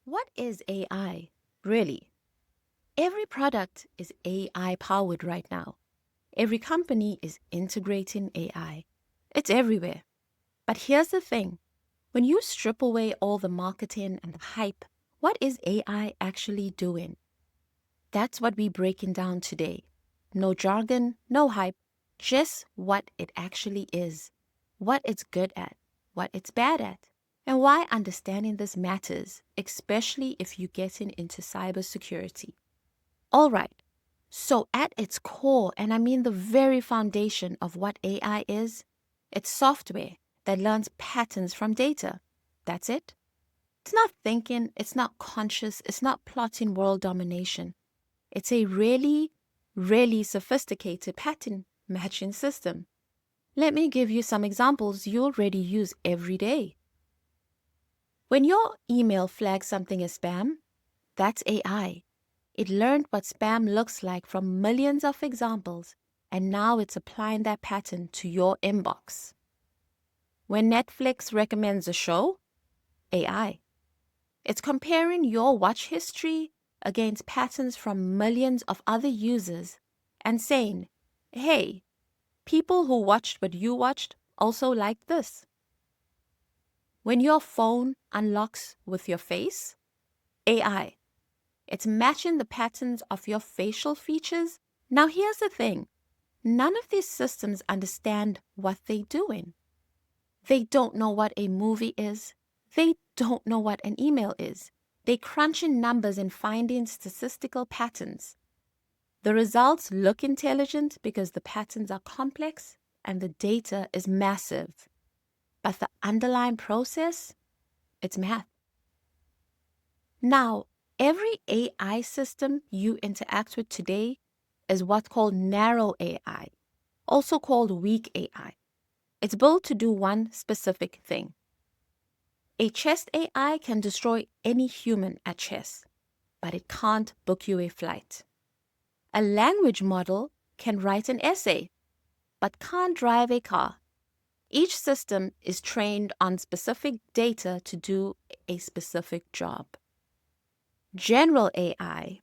What is AI, really? Every product is AI powered right now. Every company is integrating AI. It's everywhere. But here's the thing, when you strip away all the marketing and the hype, what is AI actually doing? That's what we're breaking down today. No jargon, no hype, just what it actually is, what it's good at, what it's bad at, and why understanding this matters, especially if you're getting into cybersecurity. All right, so at its core, and I mean the very foundation of what AI is, it's software that learns patterns from data. That's it. It's not thinking, it's not conscious, it's not plotting world domination. It's a really, really sophisticated pattern matching system. Let me give you some examples you already use every day. When your email flags something as spam, that's AI. It learned what spam looks like from millions of examples, and now it's applying that pattern to your inbox. When Netflix recommends a show, AI. It's comparing your watch history against patterns from millions of other users and saying, hey, people who watched what you watched also like this. When your phone unlocks with your face, AI. It's matching the patterns of your facial features. Now here's the thing. None of these systems understand what they're doing. They don't know what a movie is. They don't know what an email is. They crunch in numbers and finding statistical patterns. The results look intelligent because the patterns are complex and the data is massive. But the underlying process, it's math. Now, every AI system you interact with today is what's called narrow AI, also called weak AI. It's built to do one specific thing. A chess AI can destroy any human at chess, but it can't book you a flight. A language model can write an essay, but can't drive a car. Each system is trained on specific data to do a specific job. General AI,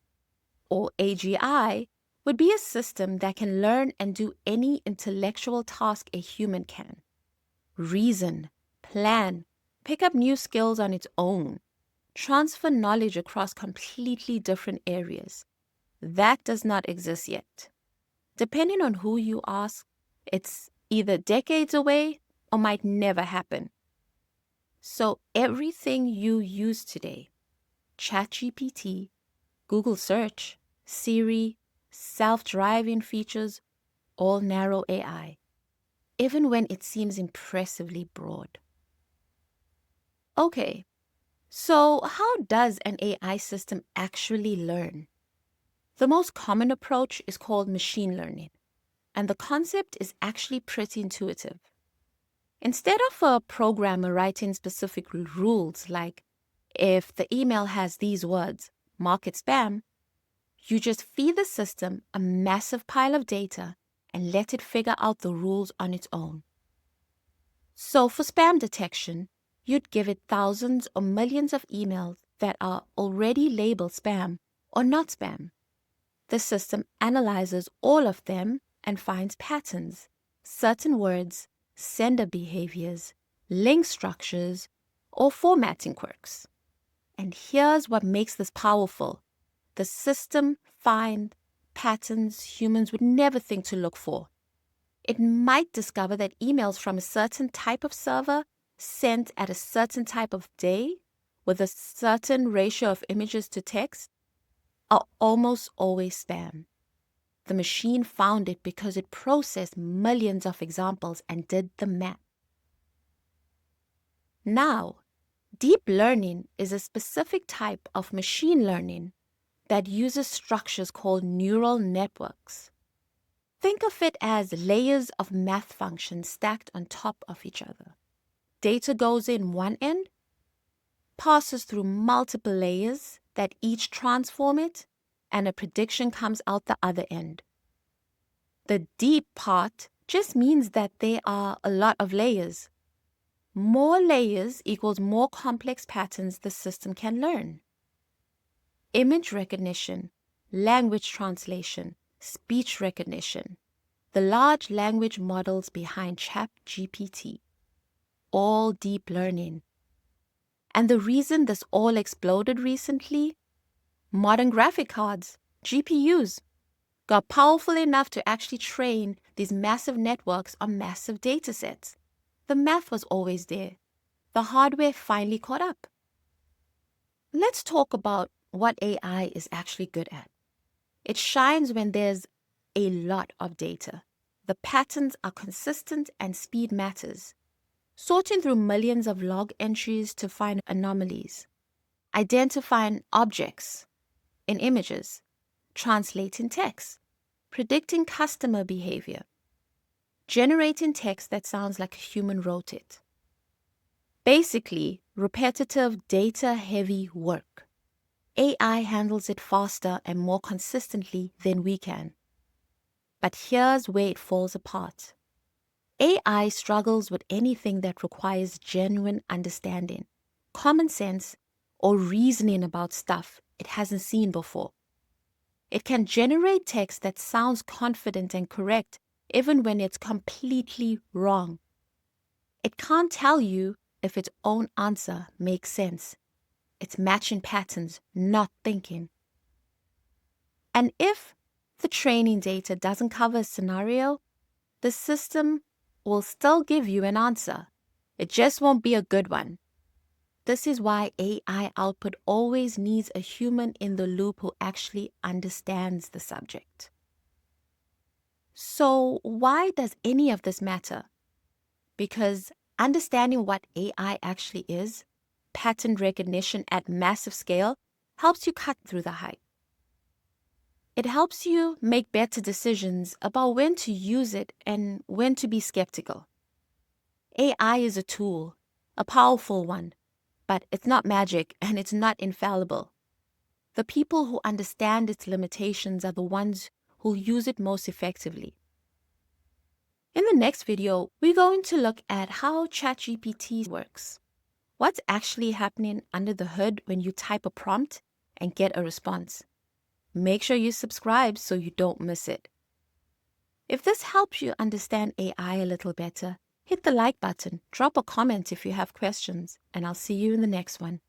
or AGI, would be a system that can learn and do any intellectual task a human can. Reason, plan, pick up new skills on its own, transfer knowledge across completely different areas. That does not exist yet. Depending on who you ask, it's either decades away or might never happen. So everything you use today, ChatGPT, Google Search, Siri, self-driving features, all narrow AI, even when it seems impressively broad. Okay, so how does an AI system actually learn? The most common approach is called machine learning, and the concept is actually pretty intuitive. Instead of a programmer writing specific rules like, if the email has these words, mark it spam, you just feed the system a massive pile of data and let it figure out the rules on its own. So for spam detection, you'd give it thousands or millions of emails that are already labeled spam or not spam. The system analyzes all of them and finds patterns, certain words, sender behaviors, link structures, or formatting quirks. And here's what makes this powerful. The system finds patterns humans would never think to look for. It might discover that emails from a certain type of server sent at a certain type of day with a certain ratio of images to text are almost always spam. The machine found it because it processed millions of examples and did the math. Now, deep learning is a specific type of machine learning that uses structures called neural networks. Think of it as layers of math functions stacked on top of each other. Data goes in one end, passes through multiple layers that each transform it, and a prediction comes out the other end. The deep part just means that there are a lot of layers. More layers equals more complex patterns the system can learn. image recognition, language translation, speech recognition, the large language models behind ChatGPT, all deep learning. And the reason this all exploded recently? Modern graphic cards, GPUs, got powerful enough to actually train these massive networks on massive datasets. The math was always there. The hardware finally caught up. Let's talk about what AI is actually good at. It shines when there's a lot of data. The patterns are consistent and speed matters. Sorting through millions of log entries to find anomalies. Identifying objects in images. Translating text. Predicting customer behavior. Generating text that sounds like a human wrote it. Basically, repetitive, data-heavy work. AI handles it faster and more consistently than we can. But here's where it falls apart. AI struggles with anything that requires genuine understanding, common sense, or reasoning about stuff it hasn't seen before. It can generate text that sounds confident and correct even when it's completely wrong. It can't tell you if its own answer makes sense. It's matching patterns, not thinking. And if the training data doesn't cover a scenario, the system will still give you an answer. It just won't be a good one. This is why AI output always needs a human in the loop who actually understands the subject. So why does any of this matter? Because understanding what AI actually is, pattern recognition at massive scale, helps you cut through the hype. It helps you make better decisions about when to use it and when to be skeptical. AI is a tool, a powerful one, but it's not magic and it's not infallible. The people who understand its limitations are the ones who use it most effectively. In the next video, we're going to look at how ChatGPT works. What's actually happening under the hood when you type a prompt and get a response. Make sure you subscribe so you don't miss it. If this helps you understand AI a little better, hit the like button, drop a comment if you have questions, and I'll see you in the next one.